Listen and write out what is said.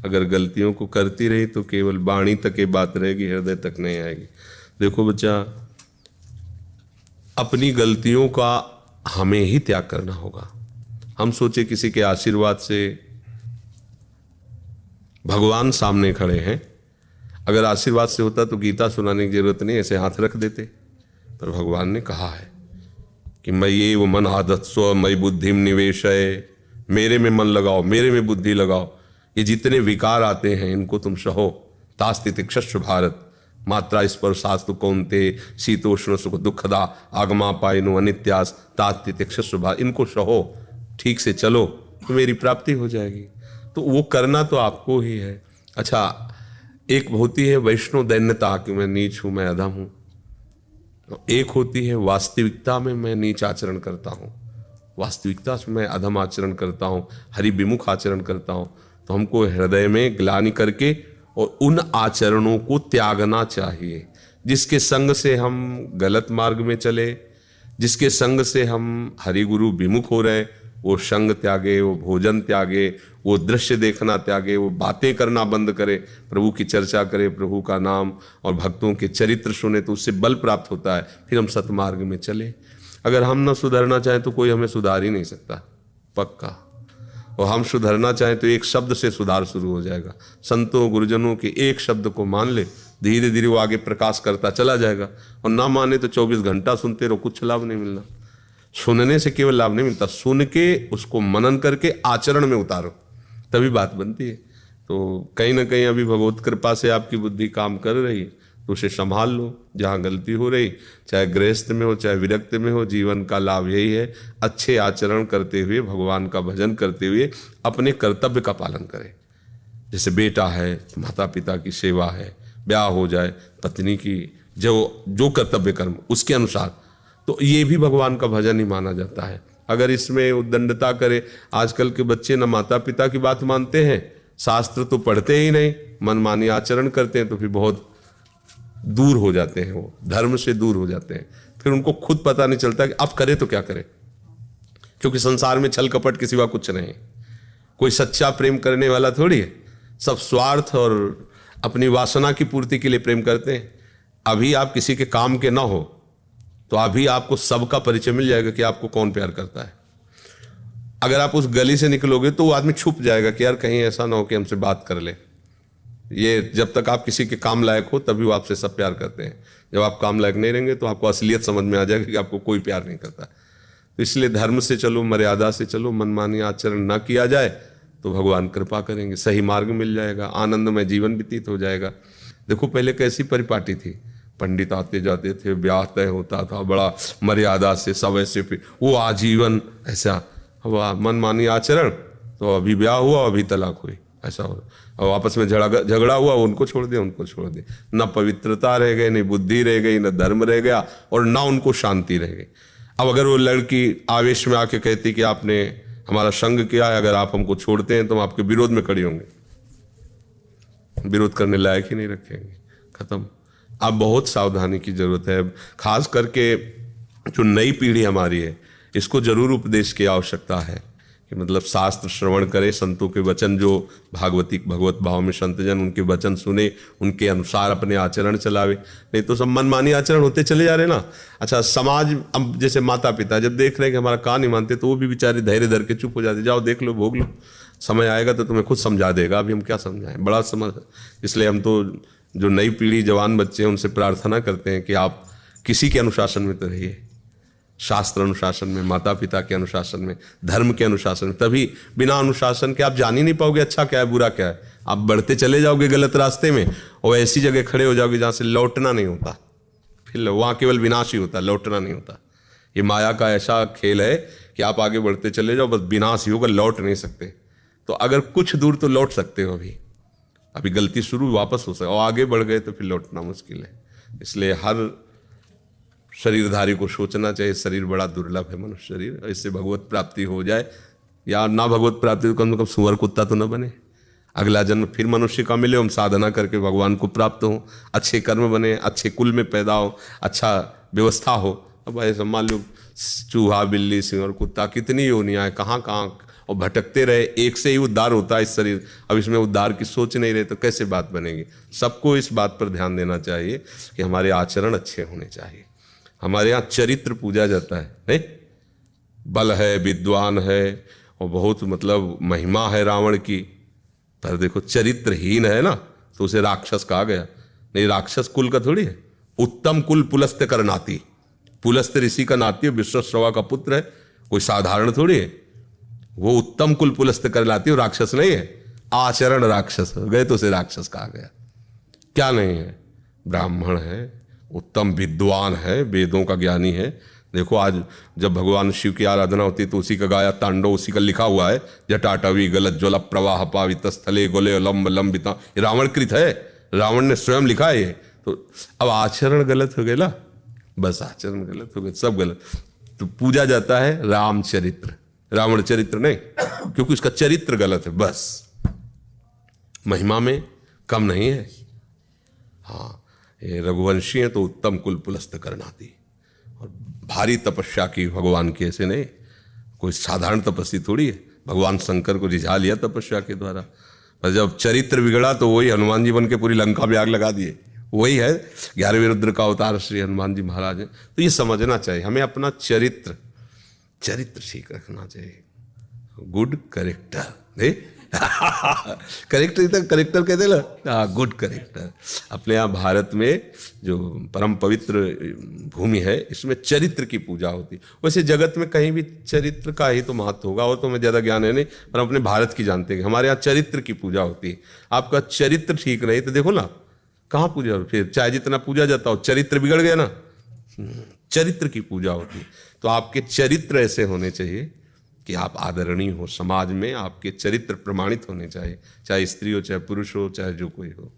अगर गलतियों को करती रही तो केवल वाणी तक ये बात रहेगी, हृदय तक नहीं आएगी। देखो बच्चा, अपनी गलतियों का हमें ही त्याग करना होगा। हम सोचे किसी के आशीर्वाद से भगवान सामने खड़े हैं, अगर आशीर्वाद से होता तो गीता सुनाने की जरूरत नहीं, ऐसे हाथ रख देते। पर भगवान ने कहा है कि मयि वो मन आदत्स्व मयि बुद्धिम निवेशय, मेरे में मन लगाओ, मेरे में बुद्धि लगाओ। ये जितने विकार आते हैं इनको तुम सहो। तास्ति तिक्षस्व भारत, मात्रा स्पर्शास्तु कौन्ते शीतोष्ण सुख दुखदा आगमापायनो अनित्यास तास्ति तिक्षस्व भारत। इनको सहो, ठीक से चलो तो मेरी प्राप्ति हो जाएगी। तो वो करना तो आपको ही है। अच्छा, एक होती है वैष्णव दैन्यता कि मैं नीच हूं, मैं अधम हूं, एक होती है वास्तविकता में मैं नीच आचरण करता हूं, वास्तविकता में मैं अधम आचरण करता हूं, हरि विमुख आचरण करता हूं। तो हमको हृदय में ग्लानि करके और उन आचरणों को त्यागना चाहिए जिसके संग से हम गलत मार्ग में चले, जिसके संग से हम हरि गुरु विमुख हो रहे, वो संग त्यागे, वो भोजन त्यागे, वो दृश्य देखना त्यागे, वो बातें करना बंद करे, प्रभु की चर्चा करे, प्रभु का नाम और भक्तों के चरित्र सुने, तो उससे बल प्राप्त होता है, फिर हम सतमार्ग में चले। अगर हम न सुधरना चाहें तो कोई हमें सुधार ही नहीं सकता, पक्का। और हम सुधरना चाहें तो एक शब्द से सुधार शुरू हो जाएगा। संतों गुरुजनों के एक शब्द को मान ले, धीरे धीरे वो आगे प्रकाश करता चला जाएगा। और ना माने तो 24 घंटा सुनते रहो, कुछ लाभ नहीं मिलना। सुनने से केवल लाभ नहीं मिलता, सुन के उसको मनन करके आचरण में उतारो, तभी बात बनती है। तो कहीं ना कहीं अभी भगवत कृपा से आपकी बुद्धि काम कर रही है तो उसे संभाल लो। जहाँ गलती हो रही, चाहे गृहस्थ में हो चाहे विरक्त में हो, जीवन का लाभ यही है, अच्छे आचरण करते हुए, भगवान का भजन करते हुए अपने कर्तव्य का पालन करें। जैसे बेटा है, माता पिता की सेवा है, ब्याह हो जाए, पत्नी की जो कर्तव्य कर्म उसके अनुसार, तो ये भी भगवान का भजन ही माना जाता है। अगर इसमें उद्दंडता करे, आजकल के बच्चे न माता पिता की बात मानते हैं, शास्त्र तो पढ़ते ही नहीं, मनमानी आचरण करते हैं, तो फिर बहुत दूर हो जाते हैं, वो धर्म से दूर हो जाते हैं। फिर उनको खुद पता नहीं चलता कि अब करे तो क्या करें, क्योंकि संसार में छल कपट के सिवा कुछ नहीं। कोई सच्चा प्रेम करने वाला थोड़ी है, सब स्वार्थ और अपनी वासना की पूर्ति के लिए प्रेम करते हैं। अभी आप किसी के काम के ना हो तो अभी आपको सबका परिचय मिल जाएगा कि आपको कौन प्यार करता है। अगर आप उस गली से निकलोगे तो वो आदमी छुप जाएगा कि यार कहीं ऐसा ना हो कि हमसे बात कर ले। ये जब तक आप किसी के काम लायक हो तभी वो आपसे सब प्यार करते हैं। जब आप काम लायक नहीं रहेंगे तो आपको असलियत समझ में आ जाएगी कि आपको कोई प्यार नहीं करता। तो इसलिए धर्म से चलो, मर्यादा से चलो, मनमानी आचरण ना किया जाए तो भगवान कृपा करेंगे, सही मार्ग मिल जाएगा, आनंदमय जीवन व्यतीत हो जाएगा। देखो पहले कैसी परिपाटी थी, पंडित आते जाते थे, ब्याह तय होता था बड़ा मर्यादा से, सब ऐसे पे वो आजीवन ऐसा हुआ मनमानी आचरण, तो अभी ब्याह हुआ अभी तलाक हुई, ऐसा हो। और आपस में झगड़ा हुआ, उनको छोड़ दिया उनको छोड़ दिया, न पवित्रता रह गई, न बुद्धि रह गई, न धर्म रह गया और ना उनको शांति रह गई। अब अगर वो लड़की आवेश में आके कहती कि आपने हमारा संग किया है, अगर आप हमको छोड़ते हैं तो हम आपके विरोध में खड़ी होंगे, विरोध करने लायक ही नहीं रखेंगे, खत्म। अब बहुत सावधानी की जरूरत है, खास करके जो नई पीढ़ी हमारी है इसको जरूर उपदेश की आवश्यकता है कि मतलब शास्त्र श्रवण करे, संतों के वचन जो भगवत भाव में संतजन उनके वचन सुने, उनके अनुसार अपने आचरण चलावे, नहीं तो सब मनमानी आचरण होते चले जा रहे ना। अच्छा, समाज अब जैसे माता पिता जब देख रहे हैं कि हमारा कहा नहीं मानते तो वो भी बेचारे धैर्य धर के चुप हो जाते, जाओ देख लो भोग लो, समय आएगा तो तुम्हें खुद समझा देगा, अभी हम क्या समझाएं, बड़ा समझ। इसलिए हम तो जो नई पीढ़ी जवान बच्चे हैं उनसे प्रार्थना करते हैं कि आप किसी के अनुशासन में तो रहिए, शास्त्र अनुशासन में, माता पिता के अनुशासन में, धर्म के अनुशासन में। तभी बिना अनुशासन के आप जान ही नहीं पाओगे अच्छा क्या है बुरा क्या है। आप बढ़ते चले जाओगे गलत रास्ते में और ऐसी जगह खड़े हो जाओगे जहाँ से लौटना नहीं होता, फिर वहाँ केवल विनाश ही होता, लौटना नहीं होता। ये माया का ऐसा खेल है कि आप आगे बढ़ते चले जाओ, बस विनाश ही होगा, लौट नहीं सकते। तो अगर कुछ दूर तो लौट सकते हो, अभी गलती शुरू वापस हो सकता, और आगे बढ़ गए तो फिर लौटना मुश्किल है। इसलिए हर शरीरधारी को सोचना चाहिए, शरीर बड़ा दुर्लभ है मनुष्य शरीर, इससे भगवत प्राप्ति हो जाए या ना भगवत प्राप्ति तो कम से कम सुअर कुत्ता तो न बने, अगला जन्म फिर मनुष्य का मिले, हम साधना करके भगवान को प्राप्त हो, अच्छे कर्म बने, अच्छे कुल में पैदा हो, अच्छा व्यवस्था हो। अब ऐसा मान लो चूहा बिल्ली सिंह और कुत्ता कितनी योनियाँ हैं, कहाँ कहाँ और भटकते रहे, एक से ही उद्धार होता है इस शरीर, अब इसमें उद्धार की सोच नहीं रहे तो कैसे बात बनेगी। सबको इस बात पर ध्यान देना चाहिए कि हमारे आचरण अच्छे होने चाहिए। हमारे यहाँ चरित्र पूजा जाता है, नहीं, बल है, विद्वान है और बहुत मतलब महिमा है रावण की, पर देखो चरित्रहीन है ना तो उसे राक्षस कहा गया। नहीं, राक्षस कुल का थोड़ी है, उत्तम कुल पुलस्त्य कर नाती, पुलस्त्य ऋषि का नाती है, विश्वश्रवा का पुत्र है, कोई साधारण थोड़ी है, वो उत्तम कुल पुलस्त्य कर नाती है, राक्षस नहीं है। आचरण राक्षस हो गए तो उसे राक्षस कहा गया। क्या नहीं है, ब्राह्मण है, उत्तम विद्वान है, वेदों का ज्ञानी है। देखो आज जब भगवान शिव की आराधना होती है तो उसी का गाया तांडव, उसी का लिखा हुआ है, जटाटवी गलत ज्वल प्रवाह पावित स्थले गोले लंब लंबिता, ये रावण कृत है, रावण ने स्वयं लिखा है ये। तो अब आचरण गलत हो गया ना, बस आचरण गलत हो गया, सब गलत। तो पूजा जाता है रामचरित्र, रावण चरित्र नहीं, क्योंकि उसका चरित्र गलत है, बस महिमा में कम नहीं है। हाँ, ये रघुवंशी है तो उत्तम कुल पुलस्त करनाती, और भारी तपस्या की भगवान की, ऐसे नहीं, कोई साधारण तपस्वी थोड़ी है। भगवान शंकर को रिझा लिया तपस्या के द्वारा, पर जब चरित्र बिगड़ा तो वही हनुमान जी बन के पूरी लंका में आग लगा दिए। वही है 11वें रुद्र का अवतार श्री हनुमान जी महाराज हैं। तो ये समझना चाहिए हमें, अपना चरित्र ठीक रखना चाहिए, गुड करेक्टर, नहीं करेक्टर कहते ना, गुड करेक्टर। अपने यहाँ भारत में जो परम पवित्र भूमि है, इसमें चरित्र की पूजा होती है। वैसे जगत में कहीं भी चरित्र का ही तो महत्व होगा, वो तो हमें ज़्यादा ज्ञान है नहीं, पर अपने भारत की जानते हैं। हमारे यहाँ चरित्र की पूजा होती है। आपका चरित्र ठीक नहीं तो देखो ना कहाँ पूजा हो, फिर चाहे जितना पूजा जाता हो, चरित्र बिगड़ गया ना, चरित्र की पूजा होती है। तो आपके चरित्र ऐसे होने चाहिए कि आप आदरणीय हो, समाज में आपके चरित्र प्रमाणित होने चाहिए, चाहे स्त्री हो, चाहे पुरुष हो, चाहे जो कोई हो।